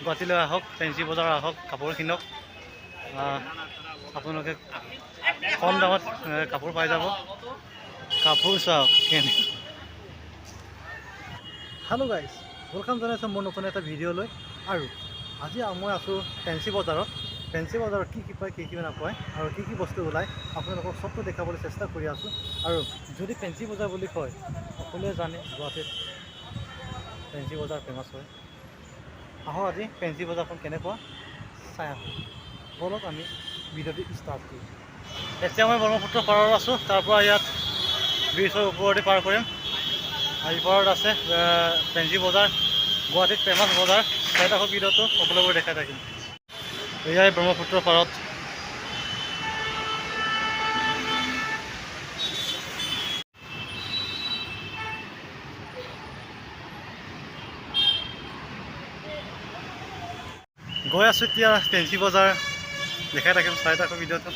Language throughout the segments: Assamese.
গুৱাহাটীলৈ আহক, ফেঞ্চি বজাৰ আহক, কাপোৰ কিনক। আপোনালোকে কম দামত কাপোৰ পাই যাব। কাপোৰ চাওক কেনে। হেল্ল' গাইজ, ৱেলকাম জনাইছোঁ মোৰ নতুন এটা ভিডিঅ'লৈ। আৰু আজি মই আছোঁ ফেঞ্চি বজাৰত। ফেঞ্চি বজাৰত কি পায়, কি নাপায় আৰু কি বস্তু ওলায় আপোনালোকক চবটো দেখাবলৈ চেষ্টা কৰি আছোঁ। আৰু যদি ফেঞ্চি বজাৰ বুলি কয়, সকলোৱে জানে গুৱাহাটীত ফেঞ্চি বজাৰ ফেমাছ হয়। আহক আজি ফেঞ্চি বজাৰখন কেনেকুৱা চাই আহোঁ। বলক আমি ভিডিঅ'টো ষ্টাৰ্ট কৰোঁ। এতিয়া মই ব্ৰহ্মপুত্ৰ পাৰত আছোঁ। তাৰপৰা ইয়াত ব্ৰিজৰ ওপৰতে পাৰ কৰিম। আৰু ওপৰত আছে ফেঞ্চি বজাৰ, গুৱাহাটীত ফেমাছ বজাৰ। চাই থাকক ভিডিঅ'টো, সকলোবোৰ দেখাই থাকিম। এয়াই ব্ৰহ্মপুত্ৰ পাৰত। গৈ আছোঁ এতিয়া ফেঞ্চি বজাৰ, দেখাই থাকিম। চাই থাকক ভিডিঅ'টো।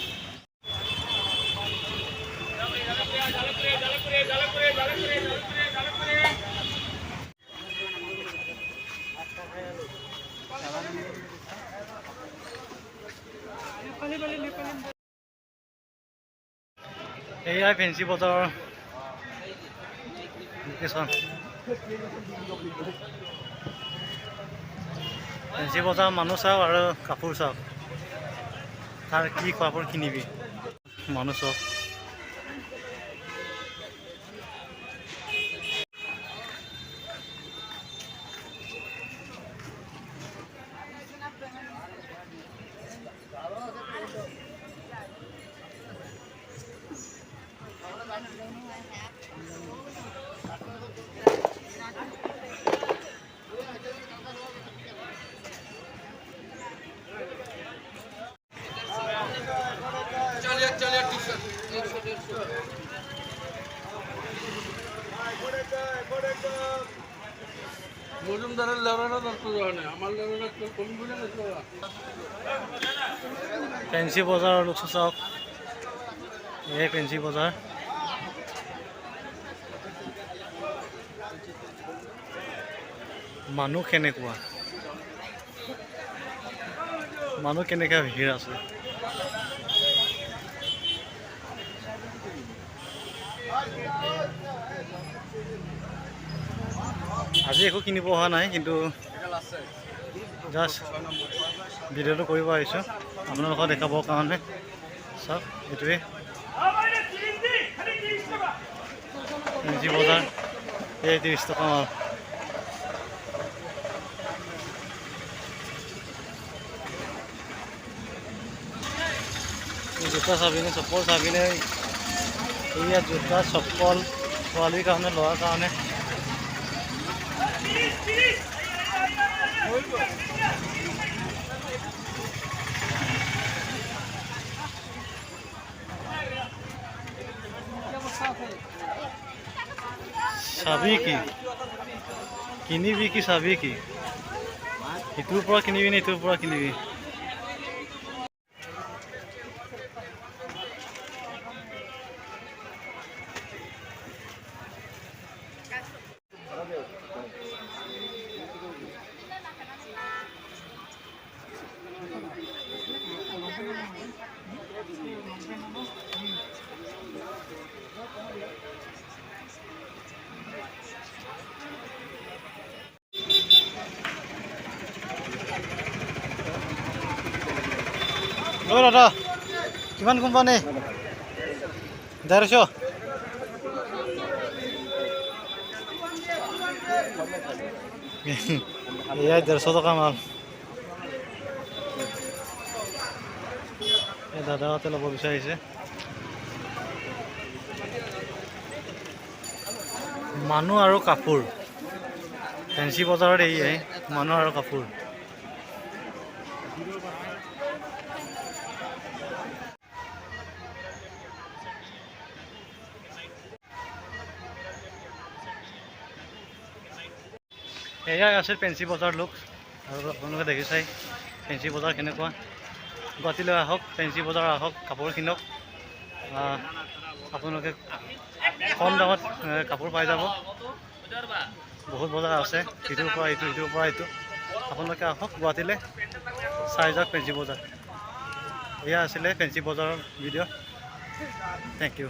এয়াই ফেঞ্চি বজাৰৰ লোকেশ্যন। ফেঞ্চি বজাৰ মানুহ চাওক আৰু কাপোৰ চাওক। তাৰ কি কাপোৰ কিনিবি, মানুহ চাওক। মজুমদাৰেৰ লেবাৰটা ধৰতে যাওয়া নেই, আমাৰ লেবাৰটা কম বলে গেছে। ফেঞ্চি বজাৰৰ লোক চাওক। এই ফেঞ্চি বজাৰ। মানুহ কেনেকুৱা, মানুহ কেনেকুৱা ভিৰ আছে। আজি একো কিনিব অহা নাই, কিন্তু জাষ্ট ভিডিঅ'টো কৰিব আহিছোঁ আপোনালোকক দেখাবৰ কাৰণে। চাওক এইটোৱে ফেঞ্চি বজাৰ। এই 30 টকা মাল। জোতা চাবিনে, চপ্পল চাবিনে। এইয়া জোতা চপ্পল ছোৱালীৰ কাৰণে, ল'ৰাৰ কাৰণে। চাবি কি কিনিবি, কি চাবি কি, ইটোৰ পৰা কিনিবি নে ইটোৰ পৰা কিনিবি। অ' দাদা, কিমান কোম্পানী? 150। এয়াই 150 টকা মাল। এই দাদাহঁতে ল'ব বিচাৰিছে। মানুহ আৰু কাপোৰ। ফেঞ্চি বজাৰত এয়াই মানুহ আৰু কাপোৰ। এয়াই আছিল ফেঞ্চি বজাৰ লোক। আৰু আপোনালোকে দেখিছাই ফেঞ্চি বজাৰ কেনেকুৱা। গুৱাহাটীলৈ আহক, ফেঞ্চি বজাৰ আহক, কাপোৰ কিনক। আপোনালোকে কম দামত কাপোৰ পাই যাব। বহুত বজাৰ আছে, ইটোৰ পৰা ইটো, ইটোৰ পৰা ইটো। আপোনালোকে আহক গুৱাহাটীলৈ চাই যাওক ফেঞ্চি বজাৰ। এয়া আছিলে ফেঞ্চি বজাৰৰ ভিডিঅ'। Thank U.